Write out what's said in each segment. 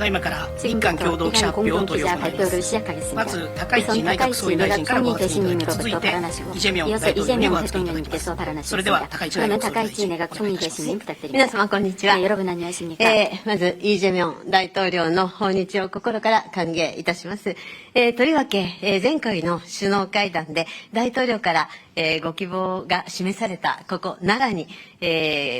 지금부터 이한 공동기자 발표를 시작하겠습니다. 우선 타카이치 내각 총리 대신님으로부터 발언하시고 이어서 이재명 대통령님께서 발언하시겠습니다. 그러면 타카이치 내각 총리 대신님 부탁드립니다. 皆様こんにちは。 네, 여러분 안녕하십니까? まず、イ・ジェミョン大統領の訪日を心から歓迎いたします。とりわけ、前回の首脳会談で大統領から、ご希望が示されたここ奈良に、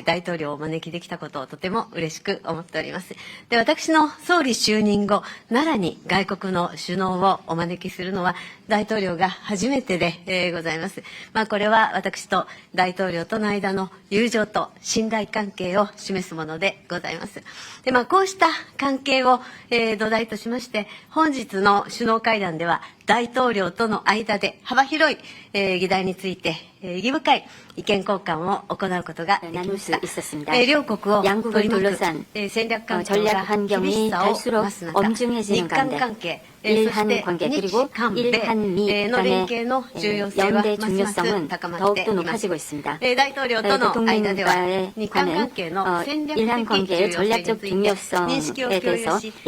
大統領をお招きできたことをとても嬉しく思っております。で、私の総理就任後、奈良に外国の首脳をお招きするのは大統領が初めてで、ございます。これは私と大統領との間の友情と信頼関係を示すものでございます。で、こうした関係を、土台としまして、本日の首脳会談では大統領との間で幅広い、議題について、意義深い意見交換を行うことができました。両国を取り巻く戦略環境が厳しさを増す中、日韓関係、そして日韓米の連携の重要性はますます高まっています。大統領との間では日韓関係の戦略的重要性について認識を共有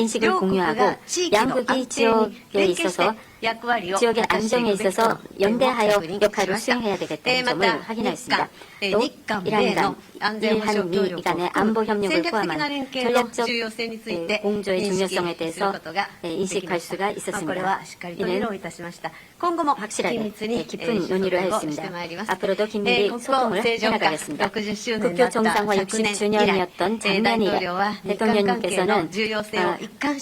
し、両国が地域の安定に連携して役割を果たしていくべきと연대하여 역할을 수행해야 되겠다는 점을 확인하였습니다. 또 이란간, 일한미 간의 안보 협력을 포함한 전략적 공조의 중요성에 대해서 인식할 수가 있었습니다. 이는 확실하게 깊은 논의를 하였습니다. 앞으로도 긴밀히 소통을 해나가겠습니다. 국교 정상화 60주년이었던 작년이래 대통령님께서는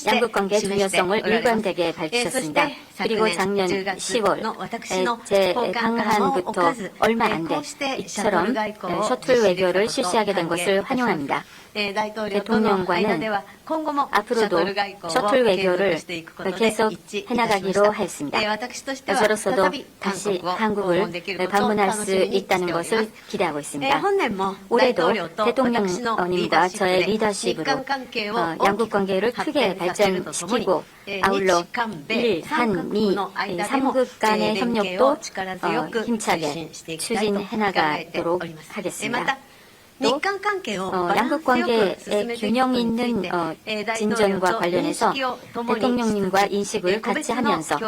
양국관계의 중요성을 일관되게 밝히셨습니다. 그리고 작년 10월 제 강한부터 얼마 안 돼 이처럼 셔틀 외교를 실시하게 된 것을 환영합니다. 대통령과는 앞으로도 셔틀 외교를 계속 해나가기로 하였습니다. 저로서도 다시 한국을 방문할 수 있다는 것을 기대하고 있습니다. 올해도 대통령님과 저의 리더십으로 양국 관계를 크게 발전시키고 아울러 일, 한, 미, 3국 간의 협력도 힘차게 추진해나가도록 하겠습니다. 또 양국 관계의 균형 있는 진전과 관련해서 대통령님과 인식을 같이 하면서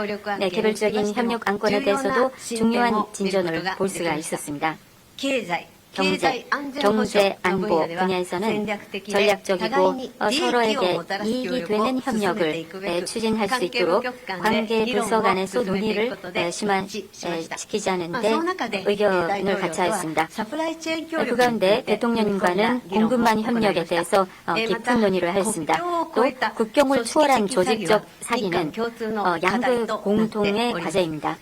개별적인 협력 안건에 대해서도 중요한 진전을 볼 수가 있었습니다. 경제, 안보 분야에서는 전략적이고 서로에게 이익이 되는 협력을 추진할 수 있도록 관계 부서 간에서 논의를 심화시키지 않는데 의견을 같이 하였습니다. 그 가운데 대통령님과는 공급망 협력에 대해서 깊은 논의를 하였습니다. 또 국경을 초월한 조직적 사기는 양국 공통의 과제입니다.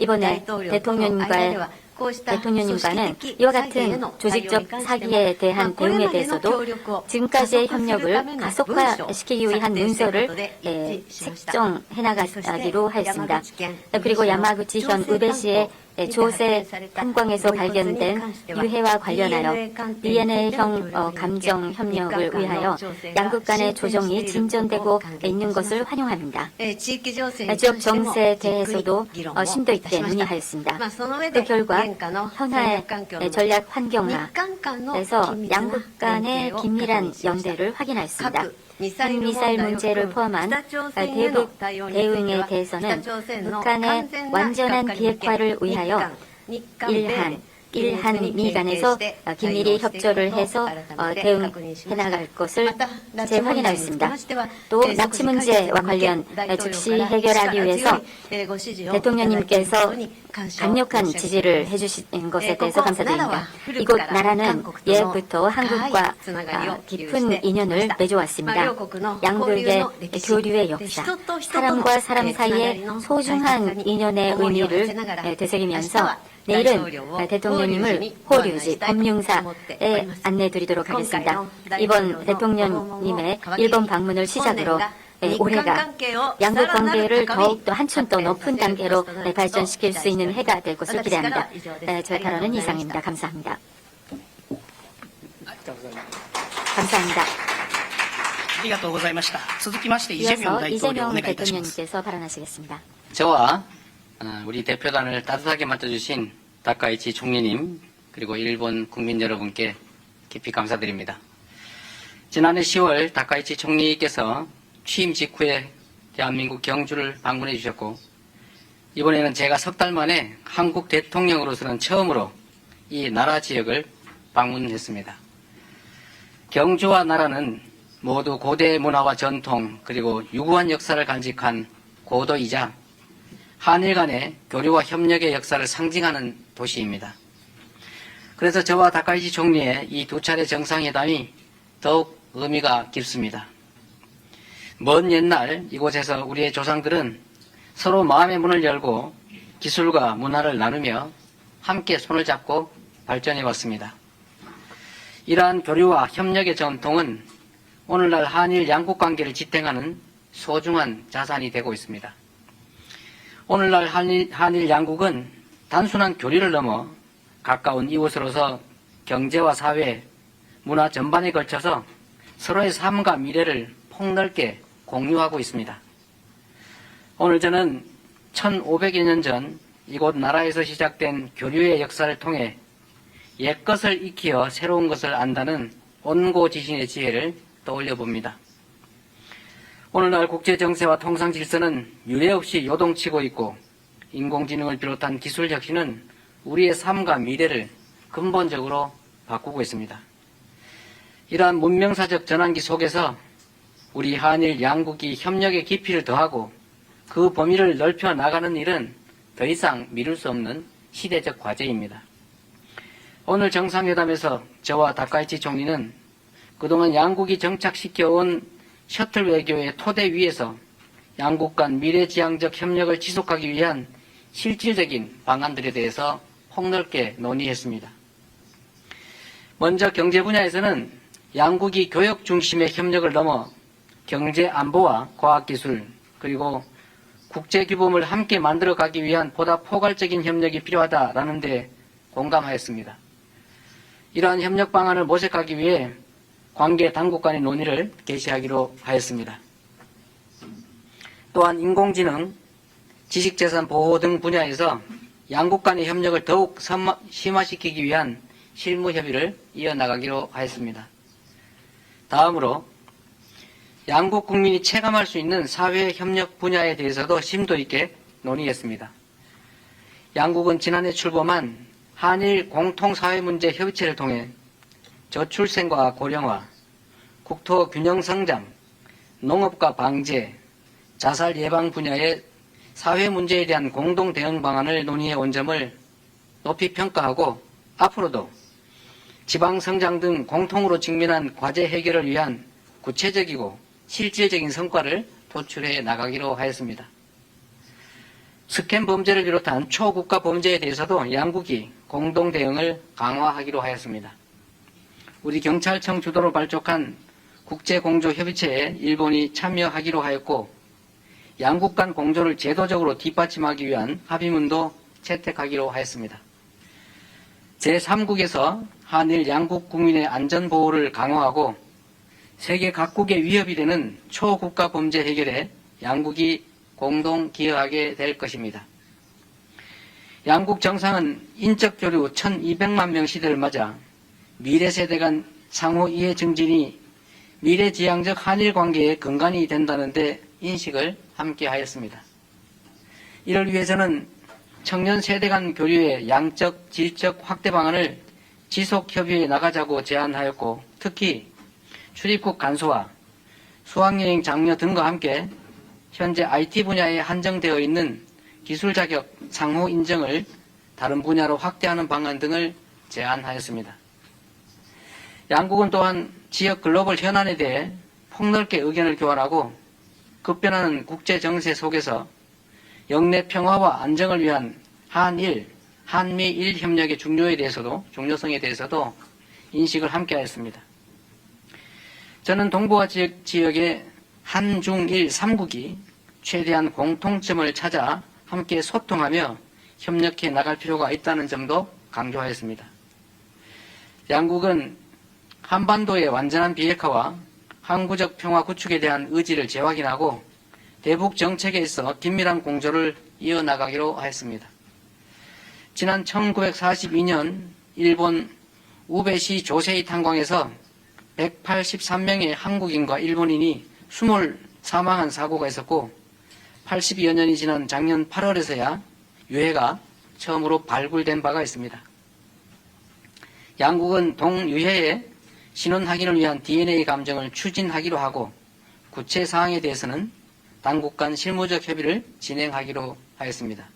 이번에 대통령님과는 이와 같은 조직적 사기에 대한 대응에 대해서도 지금까지의 협력을 가속화시키기 위한 문서를 책정해나가기로 하였습니다. 그리고 야마구치현 우베시의 조세 탄광에서 발견된 유해와 관련하여 DNA형 감정 협력을 위하여 양국 간의 조정이 진전되고 있는 것을 환영합니다. 지역 정세에 대해서도 심도 있게 논의하였습니다. 그 결과 현화의 전략 환경화에서 양국 간의 긴밀한 연대를 확인하였습니다. 핵미사일 문제를 포함한 대북 대응에 대해서는 북한의 완전한 비핵화를 위하여 일한미 간에서 긴밀히 협조를 해서 대응해나갈 것을 재확인하였습니다. 또 납치 문제와 관련 즉시 해결하기 위해서 대통령님께서 강력한 지지를 해주신 것에 대해서 감사드립니다. 이곳 나라는 예부터 한국과 깊은 인연을 맺어왔습니다. 양국의 교류의 역사, 사람과 사람 사이의 소중한 인연의 의미를 되새기면서 내일은 대통령님을 호류지 법융사에 안내드리도록 하겠습니다. 이번 대통령님의 일본 방문을 시작으로 올해가 양국 관계를 더욱더 한층 더 높은 단계로 발전시킬 수 있는 해가 될 것을 기대합니다. 저의 발언은 이상입니다. 감사합니다. 감사합니다. 이어서 이재명 대통령님께서 발언하시겠습니다. 저와 우리 대표단을 따뜻하게 맡아주신 다카이치 총리님 그리고 일본 국민 여러분께 깊이 감사드립니다. 지난해 10월 다카이치 총리께서 취임 직후에 대한민국 경주를 방문해 주셨고, 이번에는 제가 석 달 만에 한국 대통령으로서는 처음으로 이 나라 지역을 방문했습니다. 경주와 나라는 모두 고대 문화와 전통 그리고 유구한 역사를 간직한 고도이자 한일 간의 교류와 협력의 역사를 상징하는 도시입니다. 그래서 저와 다카이치 총리의 이 두 차례 정상회담이 더욱 의미가 깊습니다. 먼 옛날 이곳에서 우리의 조상들은 서로 마음의 문을 열고 기술과 문화를 나누며 함께 손을 잡고 발전해 왔습니다. 이러한 교류와 협력의 전통은 오늘날 한일 양국 관계를 지탱하는 소중한 자산이 되고 있습니다. 오늘날 한일 양국은 단순한 교류를 넘어 가까운 이웃으로서 경제와 사회, 문화 전반에 걸쳐서 서로의 삶과 미래를 폭넓게 공유하고 있습니다. 오늘 저는 1500여 년 전 이곳 나라에서 시작된 교류의 역사를 통해 옛것을 익히어 새로운 것을 안다는 온고지신의 지혜를 떠올려 봅니다. 오늘날 국제정세와 통상질서는 유례없이 요동치고 있고 인공지능을 비롯한 기술 혁신은 우리의 삶과 미래를 근본적으로 바꾸고 있습니다. 이러한 문명사적 전환기 속에서 우리 한일 양국이 협력의 깊이를 더하고 그 범위를 넓혀 나가는 일은 더 이상 미룰 수 없는 시대적 과제입니다. 오늘 정상회담에서 저와 다카이치 총리는 그동안 양국이 정착시켜온 셔틀 외교의 토대 위에서 양국 간 미래지향적 협력을 지속하기 위한 실질적인 방안들에 대해서 폭넓게 논의했습니다. 먼저 경제 분야에서는 양국이 교역 중심의 협력을 넘어 경제 안보와 과학기술 그리고 국제규범을 함께 만들어가기 위한 보다 포괄적인 협력이 필요하다라는 데 공감하였습니다. 이러한 협력 방안을 모색하기 위해 관계 당국 간의 논의를 개시하기로 하였습니다. 또한 인공지능, 지식재산 보호 등 분야에서 양국 간의 협력을 더욱 심화시키기 위한 실무 협의를 이어나가기로 하였습니다. 다음으로 양국 국민이 체감할 수 있는 사회 협력 분야에 대해서도 심도 있게 논의했습니다. 양국은 지난해 출범한 한일 공통사회문제 협의체를 통해 저출생과 고령화, 국토 균형 성장, 농업과 방제, 자살 예방 분야의 사회 문제에 대한 공동 대응 방안을 논의해 온 점을 높이 평가하고 앞으로도 지방 성장 등 공통으로 직면한 과제 해결을 위한 구체적이고 실질적인 성과를 도출해 나가기로 하였습니다. 스캔 범죄를 비롯한 초국가 범죄에 대해서도 양국이 공동 대응을 강화하기로 하였습니다. 우리 경찰청 주도로 발족한 국제공조협의체에 일본이 참여하기로 하였고 양국 간 공조를 제도적으로 뒷받침하기 위한 합의문도 채택하기로 하였습니다. 제3국에서 한일 양국 국민의 안전보호를 강화하고 세계 각국의 위협이 되는 초국가 범죄 해결에 양국이 공동 기여하게 될 것입니다. 양국 정상은 인적 교류 1200만 명 시대를 맞아 미래 세대 간 상호 이해 증진이 미래지향적 한일 관계의 근간이 된다는 데 인식을 함께 하였습니다. 이를 위해서는 청년 세대 간 교류의 양적, 질적 확대 방안을 지속 협의해 나가자고 제안하였고 특히 출입국 간소화, 수학여행 장려 등과 함께 현재 IT 분야에 한정되어 있는 기술 자격 상호 인정을 다른 분야로 확대하는 방안 등을 제안하였습니다. 양국은 또한 지역 글로벌 현안에 대해 폭넓게 의견을 교환하고 급변하는 국제 정세 속에서 영내 평화와 안정을 위한 한일, 한미일 협력의 중요성에 대해서도 인식을 함께 하였습니다. 저는 동북아 지역의 한중일 3국이 최대한 공통점을 찾아 함께 소통하며 협력해 나갈 필요가 있다는 점도 강조하였습니다. 양국은 한반도의 완전한 비핵화와 항구적 평화 구축에 대한 의지를 재확인하고 대북 정책에 있어 긴밀한 공조를 이어나가기로 하였습니다. 지난 1942년 일본 우베시 조세이 탄광에서 183명의 한국인과 일본인이 사망한 사고가 있었고 80여 년이 지난 작년 8월에서야 유해가 처음으로 발굴된 바가 있습니다. 양국은 동유해의 신원 확인을 위한 DNA 감정을 추진하기로 하고 구체 사항에 대해서는 당국 간 실무적 협의를 진행하기로 하였습니다.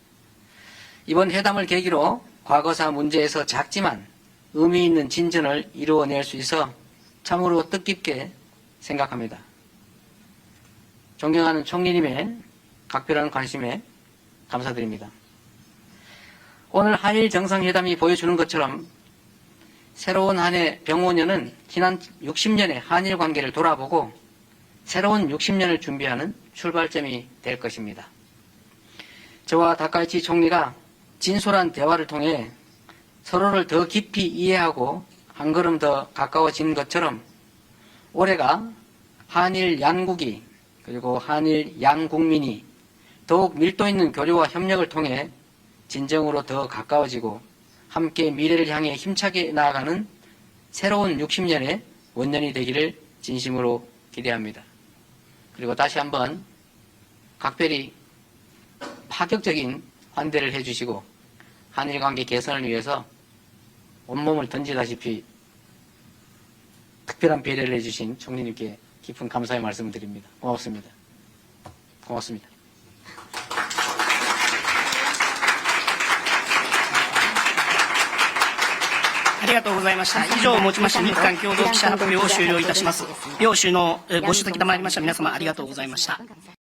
이번 회담을 계기로 과거사 문제에서 작지만 의미 있는 진전을 이루어낼 수 있어 참으로 뜻깊게 생각합니다. 존경하는 총리님의 각별한 관심에 감사드립니다. 오늘 한일 정상회담이 보여주는 것처럼 새로운 한 해 병오년은 지난 60년의 한일 관계를 돌아보고 새로운 60년을 준비하는 출발점이 될 것입니다. 저와 다카이치 총리가 진솔한 대화를 통해 서로를 더 깊이 이해하고 한 걸음 더 가까워진 것처럼 올해가 한일 양국이 그리고 한일 양국민이 더욱 밀도 있는 교류와 협력을 통해 진정으로 더 가까워지고 함께 미래를 향해 힘차게 나아가는 새로운 60년의 원년이 되기를 진심으로 기대합니다. 그리고 다시 한번 각별히 파격적인 환대를 해주시고 한일 관계 개선을 위해서 온몸을 던지다시피 특별한 배려를 해주신 총리님께 깊은 감사의 말씀을 드립니다. 고맙습니다. 고맙습니다. ありがとうございました。以上をもちまして日韓共同記者発表を終了いたします。両首脳ご出席賜りました皆様ありがとうございました。